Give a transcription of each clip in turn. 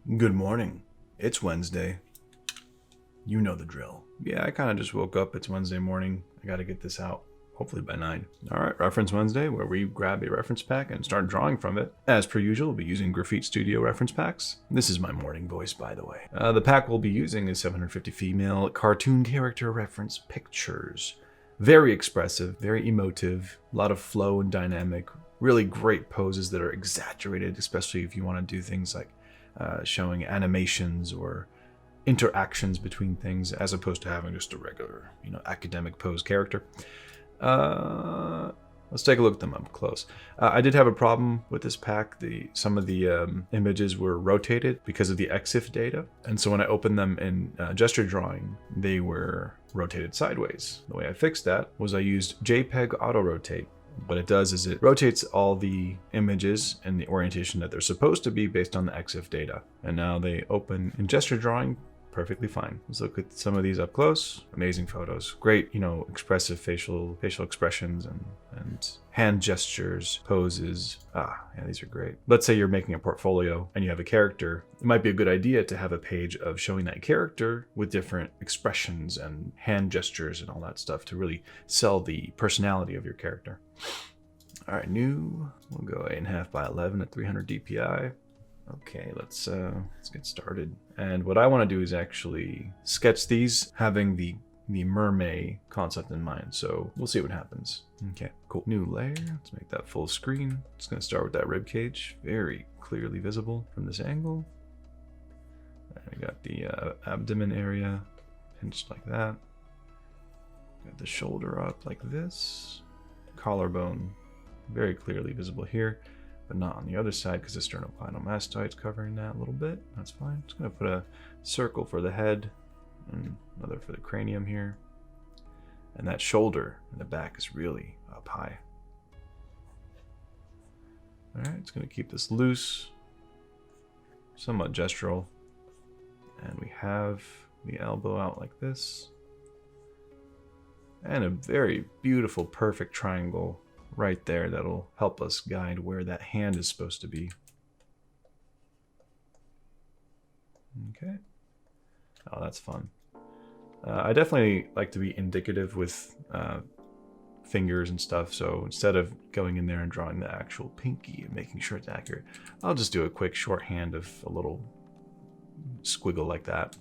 Good morning. It's Wednesday. You know the drill. Yeah, I kind of just woke up. It's Wednesday morning. I got to get this out, hopefully by 9. All right, Reference Wednesday, where we grab a reference pack and start drawing from it. As per usual, we'll be using Graphite Studio reference packs. This is my morning voice, by the way. The pack we'll be using is 750 female cartoon character reference pictures. Very expressive, very emotive, a lot of flow and dynamic, really great poses that are exaggerated, especially if you want to do things like showing animations or interactions between things as opposed to having just a regular, academic pose character. Let's take a look at them up close. I did have a problem with this pack. Some of the images were rotated because of the EXIF data. And so when I opened them in gesture drawing, they were rotated sideways. The way I fixed that was I used JPEG auto rotate. What it does is it rotates all the images in the orientation that they're supposed to be based on the EXIF data. And now they open in gesture drawing perfectly fine. Let's look at some of these up close. Amazing photos. Great, expressive facial expressions and hand gestures, poses. Yeah, these are great. Let's say you're making a portfolio and you have a character. It might be a good idea to have a page of showing that character with different expressions and hand gestures and all that stuff to really sell the personality of your character. All right, new. We'll go 8.5 by 11 at 300 DPI. Okay, let's get started. And what I want to do is actually sketch these having the mermaid concept in mind. So we'll see what happens. Okay, cool. New layer. Let's make that full screen. Just going to start with that rib cage. Very clearly visible from this angle. And we got the abdomen area pinched like that. Got the shoulder up like this. Collarbone very clearly visible here, but not on the other side because the sternocleidomastoid's covering that a little bit. That's fine. Just going to put a circle for the head and another for the cranium here. And that shoulder in the back is really up high. All right, it's going to keep this loose, somewhat gestural. And we have the elbow out like this. And a very beautiful, perfect triangle right there that'll help us guide where that hand is supposed to be. Okay. Oh, that's fun. I definitely like to be indicative with fingers and stuff, so instead of going in there and drawing the actual pinky and making sure it's accurate, I'll just do a quick shorthand of a little squiggle like that.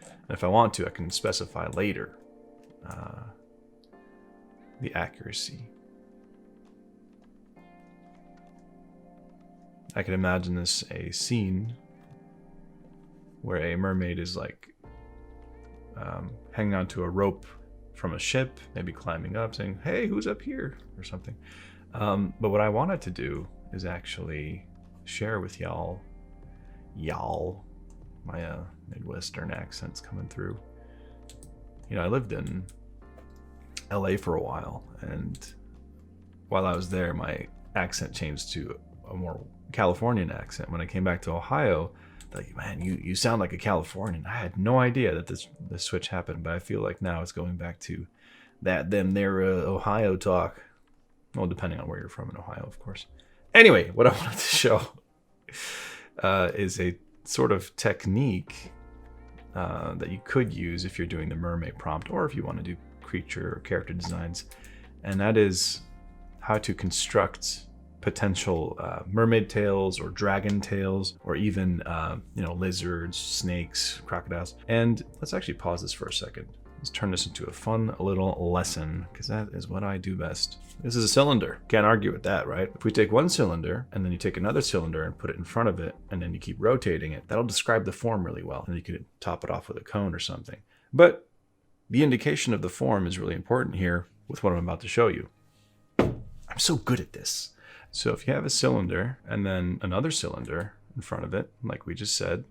And if I want to, I can specify later the accuracy. I can imagine this a scene where a mermaid is like hanging onto a rope from a ship, maybe climbing up, saying, "Hey, who's up here?" or something. But what I wanted to do is actually share with y'all, my Midwestern accent's coming through. I lived in LA for a while, and while I was there, my accent changed to a more Californian accent. When I came back to Ohio, like, man, you sound like a Californian. I had no idea that this switch happened, but I feel like now it's going back to their Ohio talk. Well, depending on where you're from in Ohio, of course. Anyway, what I wanted to show is a sort of technique that you could use if you're doing the mermaid prompt, or if you want to do creature or character designs, and that is how to construct potential mermaid tails or dragon tails, or even lizards, snakes, crocodiles. And let's actually pause this for a second. Let's turn this into a fun little lesson, because that is what I do best. This is a cylinder. Can't argue with that, right? If we take one cylinder and then you take another cylinder and put it in front of it, and then you keep rotating it, that'll describe the form really well. And you could top it off with a cone or something. But the indication of the form is really important here with what I'm about to show you. I'm so good at this. So if you have a cylinder and then another cylinder in front of it, like we just said,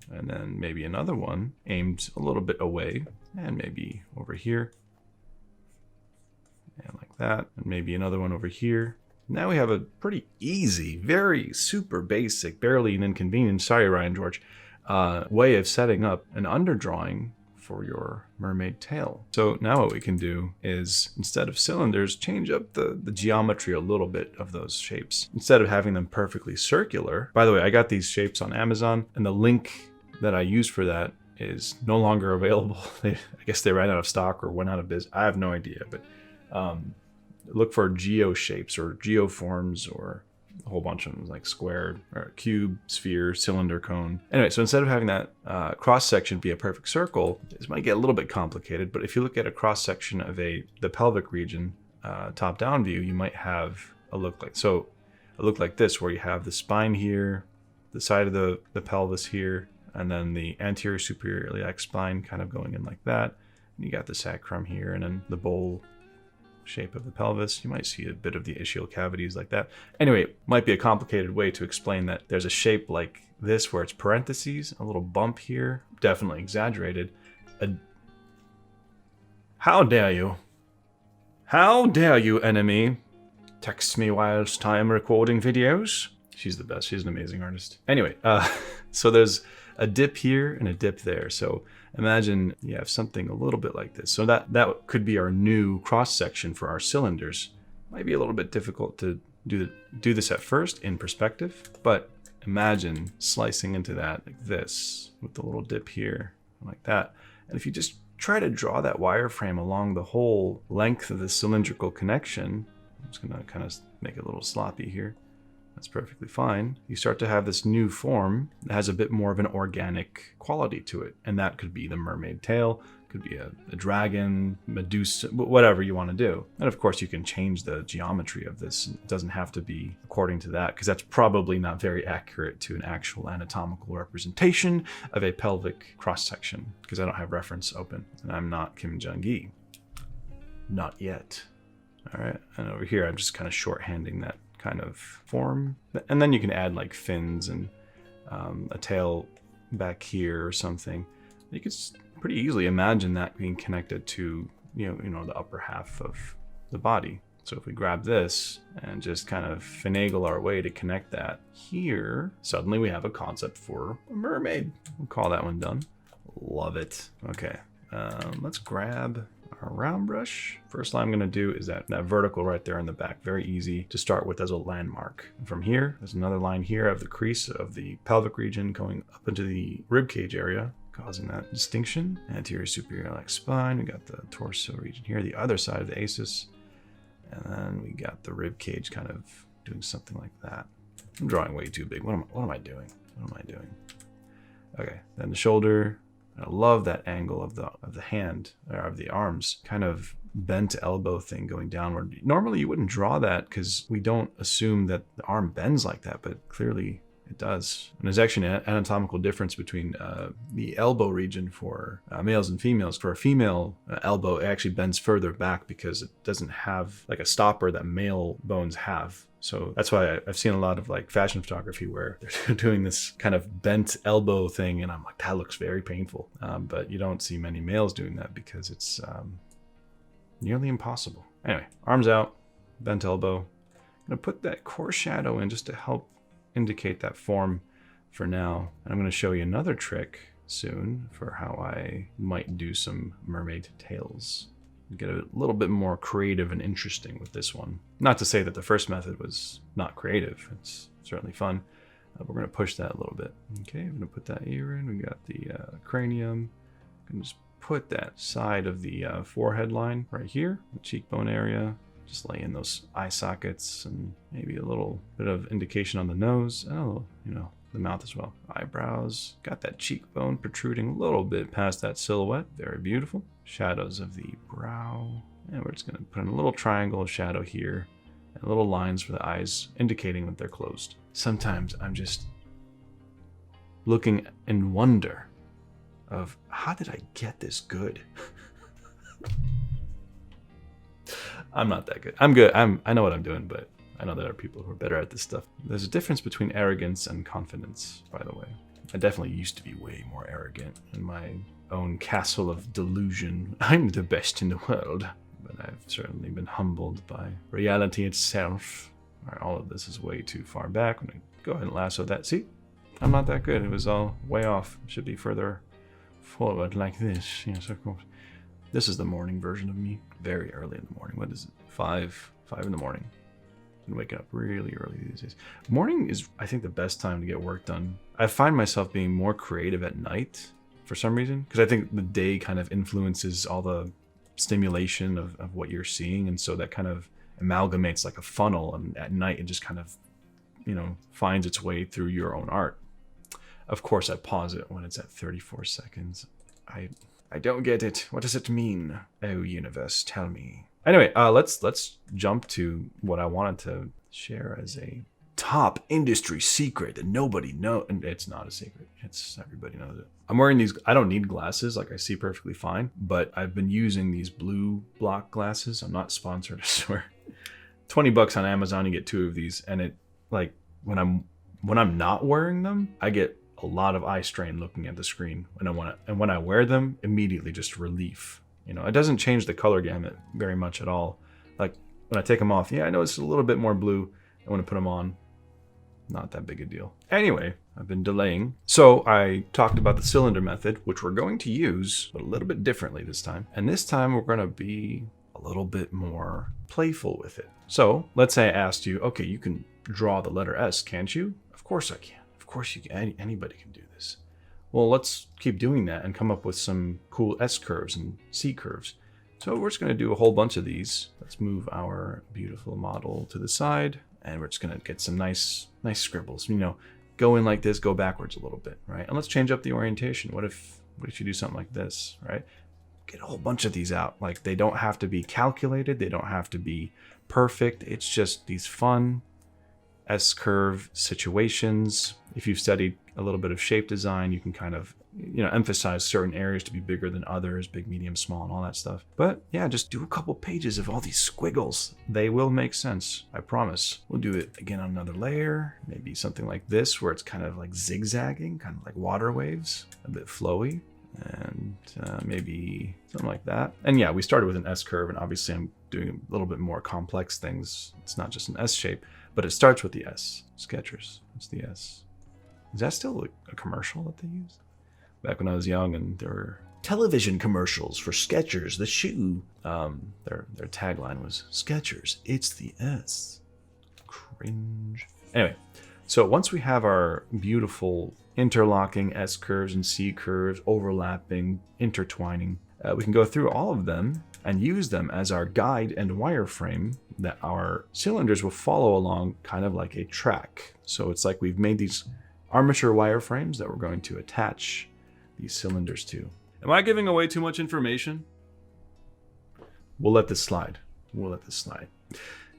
and then maybe another one aimed a little bit away, and maybe over here, and like that, and maybe another one over here. Now we have a pretty easy, very super basic, barely an inconvenience, sorry Ryan George, way of setting up an underdrawing for your mermaid tail. So now what we can do is, instead of cylinders, change up the geometry a little bit of those shapes. Instead of having them perfectly circular, by the way, I got these shapes on Amazon, and the link that I used for that is no longer available. I guess they ran out of stock or went out of business. I have no idea, but look for geo shapes or geoforms or a whole bunch of them, like square, or cube, sphere, cylinder, cone. Anyway, so instead of having that cross section be a perfect circle, this might get a little bit complicated, but if you look at a cross section of the pelvic region, top down view, you might have a look like this, where you have the spine here, the side of the pelvis here, and then the anterior superior iliac spine kind of going in like that. And you got the sacrum here, and then the bowl shape of the pelvis. You might see a bit of the ischial cavities like that. Anyway, it might be a complicated way to explain that there's a shape like this where it's parentheses, a little bump here, definitely exaggerated. How dare you? How dare you, enemy? Text me whilst I am recording videos. She's the best. She's an amazing artist. Anyway, so there's a dip here and a dip there. So imagine you have something a little bit like this. So that could be our new cross section for our cylinders. Might be a little bit difficult to do this at first in perspective, but imagine slicing into that like this with the little dip here like that. And if you just try to draw that wireframe along the whole length of the cylindrical connection, I'm just gonna kind of make it a little sloppy here. That's perfectly fine. You start to have this new form that has a bit more of an organic quality to it. And that could be the mermaid tail, could be a dragon, Medusa, whatever you want to do. And of course you can change the geometry of this. It doesn't have to be according to that, because that's probably not very accurate to an actual anatomical representation of a pelvic cross section, because I don't have reference open and I'm not Kim Jong-gi. Not yet. All right, and over here I'm just kind of shorthanding that kind of form, and then you can add like fins and a tail back here or something. You could pretty easily imagine that being connected to you know the upper half of the body. So if we grab this and just kind of finagle our way to connect that here, suddenly we have a concept for a mermaid. We'll call that one done. Love it. Okay, let's grab our round brush. First line I'm going to do is that vertical right there in the back. Very easy to start with as a landmark. And from here, there's another line here of the crease of the pelvic region going up into the rib cage area, causing that distinction. Anterior superior iliac spine. We got the torso region here, the other side of the aces. And then we got the rib cage kind of doing something like that. I'm drawing way too big. What am I doing? What am I doing? Okay, then the shoulder. I love that angle of the hand, or of the arms, kind of bent elbow thing going downward. Normally you wouldn't draw that because we don't assume that the arm bends like that, but clearly it does. And there's actually an anatomical difference between the elbow region for males and females. For a female elbow, it actually bends further back because it doesn't have like a stopper that male bones have. So that's why I've seen a lot of like fashion photography where they're doing this kind of bent elbow thing, and I'm like, that looks very painful. But you don't see many males doing that because it's nearly impossible. Anyway, arms out, bent elbow. I'm gonna put that core shadow in just to help indicate that form for now. And I'm gonna show you another trick soon for how I might do some mermaid tails. Get a little bit more creative and interesting with this one. Not to say that the first method was not creative. It's certainly fun. We're going to push that a little bit. Okay, I'm going to put that ear in. We got the cranium. I'm going to just put that side of the forehead line right here, the cheekbone area. Just lay in those eye sockets and maybe a little bit of indication on the nose and a little, the mouth as well. Eyebrows, got that cheekbone protruding a little bit past that silhouette. Very beautiful. Shadows of the brow. And we're just gonna put in a little triangle of shadow here and little lines for the eyes indicating that they're closed. Sometimes I'm just looking in wonder of how did I get this good? I'm not that good. I'm good. I know what I'm doing, but I know there are people who are better at this stuff. There's a difference between arrogance and confidence, by the way. I definitely used to be way more arrogant in my own castle of delusion. I'm the best in the world. But I've certainly been humbled by reality itself. All right, all of this is way too far back. I'm gonna go ahead and lasso that. See, I'm not that good. It was all way off. It should be further forward like this. Yes, of course. This is the morning version of me. Very early in the morning. What is it? 5 in the morning. I'm waking up really early these days. Morning is, I think, the best time to get work done. I find myself being more creative at night for some reason, because I think the day kind of influences all the stimulation of what you're seeing, and so that kind of amalgamates like a funnel, and at night it just kind of, you know, finds its way through your own art. Of course, I pause it when it's at 34 seconds. I don't get it. What does it mean? Oh, universe, tell me. Anyway, let's jump to what I wanted to share as a top industry secret that nobody knows. And it's not a secret. It's everybody knows it. I'm wearing these. I don't need glasses. Like, I see perfectly fine. But I've been using these blue block glasses. I'm not sponsored, I swear. $20 on Amazon, you get 2 of these, and it, like, when I'm not wearing them, I get a lot of eye strain looking at the screen and when I wear them, immediately just relief. You know, it doesn't change the color gamut very much at all. Like, when I take them off, yeah, I know it's a little bit more blue, and when I put them on, not that big a deal. Anyway, I've been delaying. So I talked about the cylinder method, which we're going to use, but a little bit differently this time. And this time we're going to be a little bit more playful with it. So let's say I asked you, okay, you can draw the letter S, can't you? Of course I can. Of course you can. Anybody can do this. Well, let's keep doing that and come up with some cool S curves and C curves. So we're just going to do a whole bunch of these. Let's move our beautiful model to the side, and we're just going to get some nice scribbles. You know, go in like this, go backwards a little bit, right? And let's change up the orientation. What if you do something like this, right? Get a whole bunch of these out. Like, they don't have to be calculated. They don't have to be perfect. It's just these fun S-curve situations. If you've studied a little bit of shape design, you can kind of, you know, emphasize certain areas to be bigger than others, big, medium, small, and all that stuff. But yeah, just do a couple pages of all these squiggles. They will make sense, I promise. We'll do it again on another layer, maybe something like this, where it's kind of like zigzagging, kind of like water waves, a bit flowy, and maybe something like that. And yeah, we started with an S curve, and obviously I'm doing a little bit more complex things. It's not just an S shape, but it starts with the S. Skechers, it's the S. Is that still a commercial that they use? Back when I was young, and there were television commercials for Skechers, the shoe. Their tagline was, Skechers, it's the S. Cringe. Anyway, so once we have our beautiful interlocking S curves and C curves, overlapping, intertwining, we can go through all of them and use them as our guide and wireframe that our cylinders will follow along, kind of like a track. So it's like we've made these armature wireframes that we're going to attach these cylinders to. Am I giving away too much information? We'll let this slide.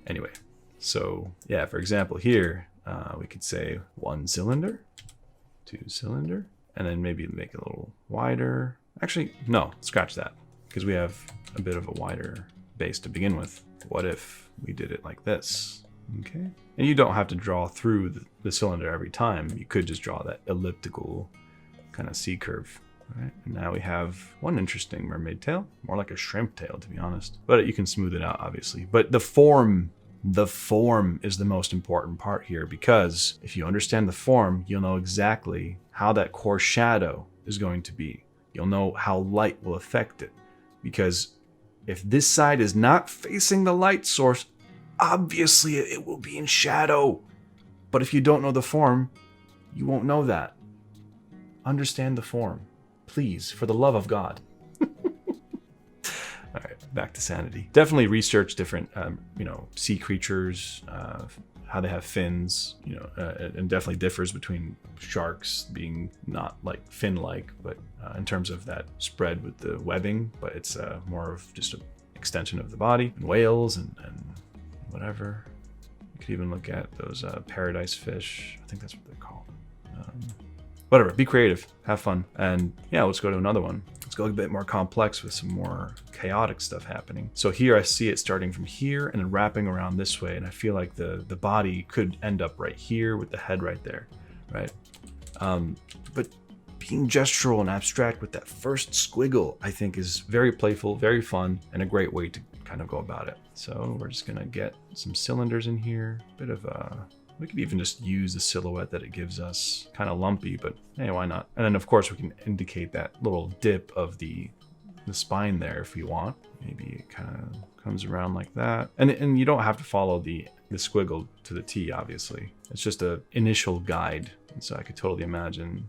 Anyway, so yeah, for example, here we could say 1 cylinder, 2 cylinder, and then maybe make it a little wider. Actually, no, scratch that, because we have a bit of a wider base to begin with. What if we did it like this? Okay. And you don't have to draw through the cylinder every time. You could just draw that elliptical kind of C curve. Right? And now we have one interesting mermaid tail, more like a shrimp tail, to be honest. But you can smooth it out, obviously. But the form is the most important part here, because if you understand the form, you'll know exactly how that core shadow is going to be. You'll know how light will affect it. Because if this side is not facing the light source, obviously it will be in shadow. But if you don't know the form, you won't know that. Understand the form. Please, for the love of God. All right, back to sanity. Definitely research different, sea creatures, how they have fins, and definitely differs between sharks being not like fin-like, but in terms of that spread with the webbing, but it's more of just an extension of the body. And whales and whatever. You could even look at those paradise fish. I think that's what they're called. Whatever, be creative, have fun. And yeah, let's go to another one. Let's go a bit more complex with some more chaotic stuff happening. So here I see it starting from here and then wrapping around this way. And I feel like the body could end up right here with the head right there, right? But being gestural and abstract with that first squiggle, I think is very playful, very fun, and a great way to kind of go about it. So we're just gonna get some cylinders in here, bit of a We could even just use the silhouette that it gives us. Kind of lumpy, but hey, why not? And then of course we can indicate that little dip of the spine there if we want. Maybe it kind of comes around like that. And you don't have to follow the squiggle to the T, obviously. It's just an initial guide. And so I could totally imagine,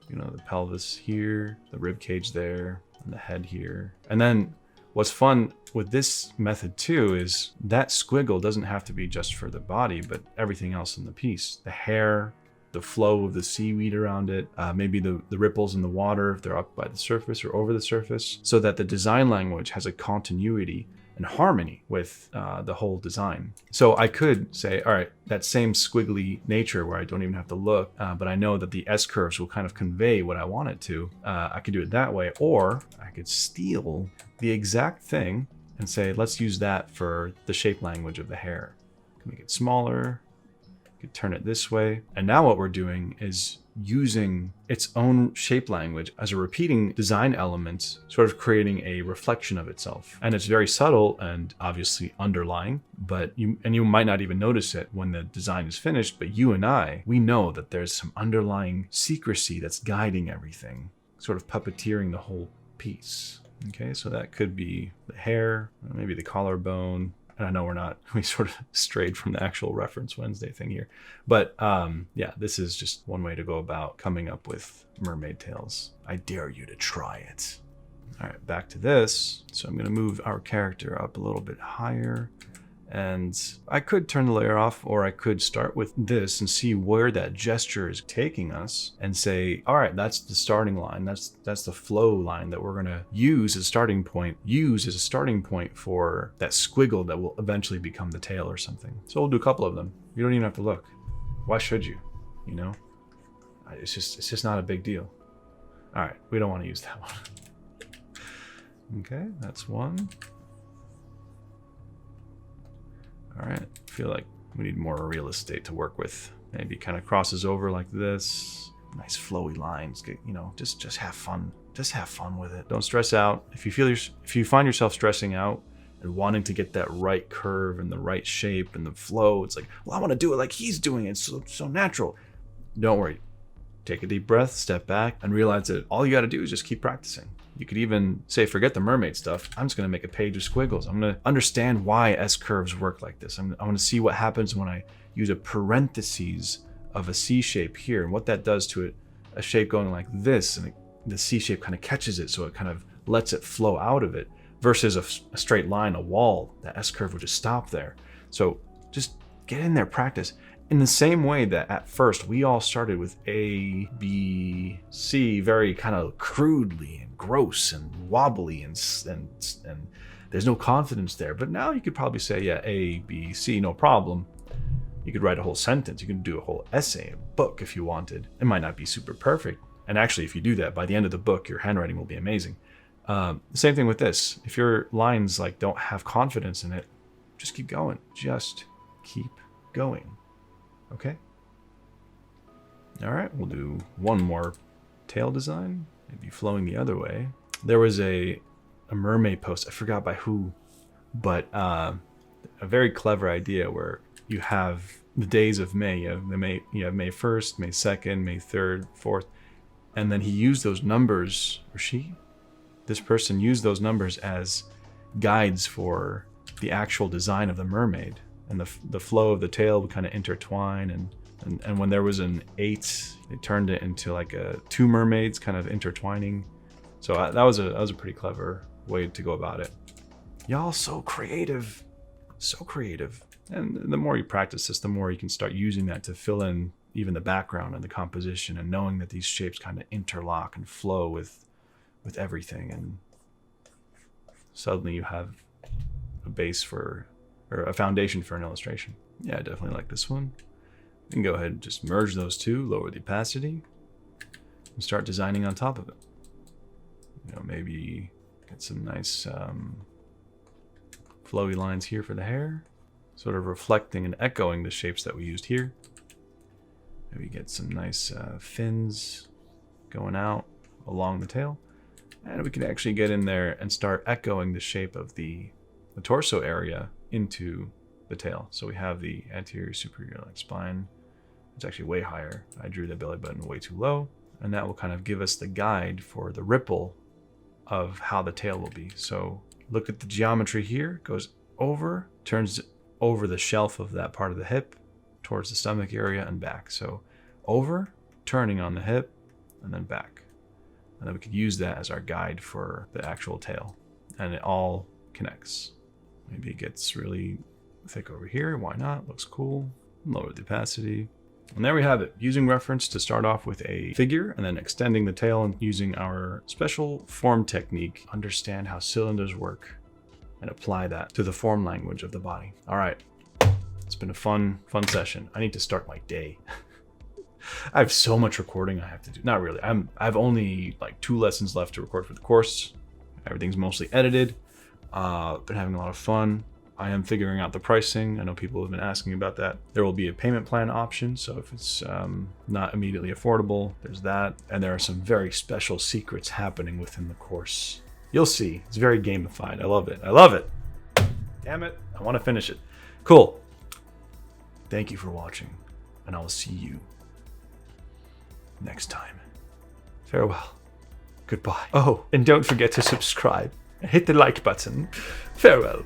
you know, the pelvis here, the rib cage there, and the head here. And then what's fun with this method too is that squiggle doesn't have to be just for the body, but everything else in the piece. The hair, the flow of the seaweed around it, maybe the ripples in the water if they're up by the surface or over the surface, so that the design language has a continuity and harmony with the whole design. So I could say, all right, that same squiggly nature where I don't even have to look, but I know that the S-curves will kind of convey what I want it to. I could do it that way, or I could steal the exact thing and say, let's use that for the shape language of the hair. Make it smaller, turn it this way. And now what we're doing is using its own shape language as a repeating design element, sort of creating a reflection of itself. And it's very subtle and obviously underlying, but you might not even notice it when the design is finished, but you and we know that there's some underlying secrecy that's guiding everything, sort of puppeteering the whole piece. Okay, so that could be the hair, maybe the collarbone. And I know we sort of strayed from the actual Reference Wednesday thing here. But yeah, this is just one way to go about coming up with mermaid tails. I dare you to try it. All right, back to this. So I'm gonna move our character up a little bit higher. And I could turn the layer off, or I could start with this and see where that gesture is taking us and say, all right, that's the starting line. That's the flow line that we're gonna use as a starting point, for that squiggle that will eventually become the tail or something. So we'll do a couple of them. You don't even have to look. Why should you? You know, it's just not a big deal. All right, we don't want to use that one. Okay, that's one. All right, I feel like we need more real estate to work with. Maybe kind of crosses over like this. Nice flowy lines, you know, just have fun. Just have fun with it. Don't stress out. If you find yourself stressing out and wanting to get that right curve and the right shape and the flow, it's like, well, I want to do it like he's doing it. It's so natural. Don't worry. Take a deep breath, step back, and realize that all you got to do is just keep practicing. You could even say, forget the mermaid stuff. I'm just going to make a page of squiggles. I'm going to understand why S-curves work like this. I'm going to see what happens when I use a parentheses of a C shape here and what that does to it. A shape going like this, and the C shape kind of catches it, so it kind of lets it flow out of it, versus a straight line, a wall. That S-curve would just stop there. So just get in there, practice. In the same way that at first we all started with A, B, C, very kind of crudely and gross and wobbly and there's no confidence there. But now you could probably say, yeah, A, B, C, no problem. You could write a whole sentence. You could do a whole essay, a book if you wanted. It might not be super perfect. And actually, if you do that, by the end of the book, your handwriting will be amazing. Same thing with this. If your lines like don't have confidence in it, just keep going. Just keep going. Okay. All right, we'll do one more tail design, maybe flowing the other way. There was a mermaid post, I forgot by who, but a very clever idea where you have the days of May. You have May 1st, May 2nd, May 3rd, 4th, and then he used those numbers, or this person used those numbers as guides for the actual design of the mermaid. And the flow of the tail would kind of intertwine, and when there was an 8, it turned it into like two mermaids kind of intertwining. So that was a pretty clever way to go about it. Y'all so creative, And the more you practice this, the more you can start using that to fill in even the background and the composition, and knowing that these shapes kind of interlock and flow with everything, and suddenly you have a base or a foundation for an illustration. Yeah, I definitely like this one. You can go ahead and just merge those two, lower the opacity, and start designing on top of it. You know, maybe get some nice flowy lines here for the hair, sort of reflecting and echoing the shapes that we used here. Maybe get some nice fins going out along the tail. And we can actually get in there and start echoing the shape of the torso area into the tail. So we have the anterior superior like spine It's actually way higher. I drew the belly button way too low. And that will kind of give us the guide for the ripple of how the tail will be. So look at the geometry here, goes over, turns over the shelf of that part of the hip towards the stomach area and back. So over, turning on the hip, and then back. And then we could use that as our guide for the actual tail. And it all connects. Maybe it gets really thick over here. Why not? Looks cool. Lower the opacity. And there we have it. Using reference to start off with a figure and then extending the tail and using our special form technique. Understand how cylinders work and apply that to the form language of the body. All right. It's been a fun session. I need to start my day. I have so much recording I have to do. Not really. I've only like 2 lessons left to record for the course. Everything's mostly edited. Been having a lot of fun. I am figuring out the pricing. I know people have been asking about that. There will be a payment plan option. So if it's not immediately affordable, there's that. And there are some very special secrets happening within the course. You'll see. It's very gamified. I love it. I love it. Damn it. I want to finish it. Cool. Thank you for watching. And I will see you next time. Farewell. Goodbye. Oh, and don't forget to subscribe and hit the like button. Farewell.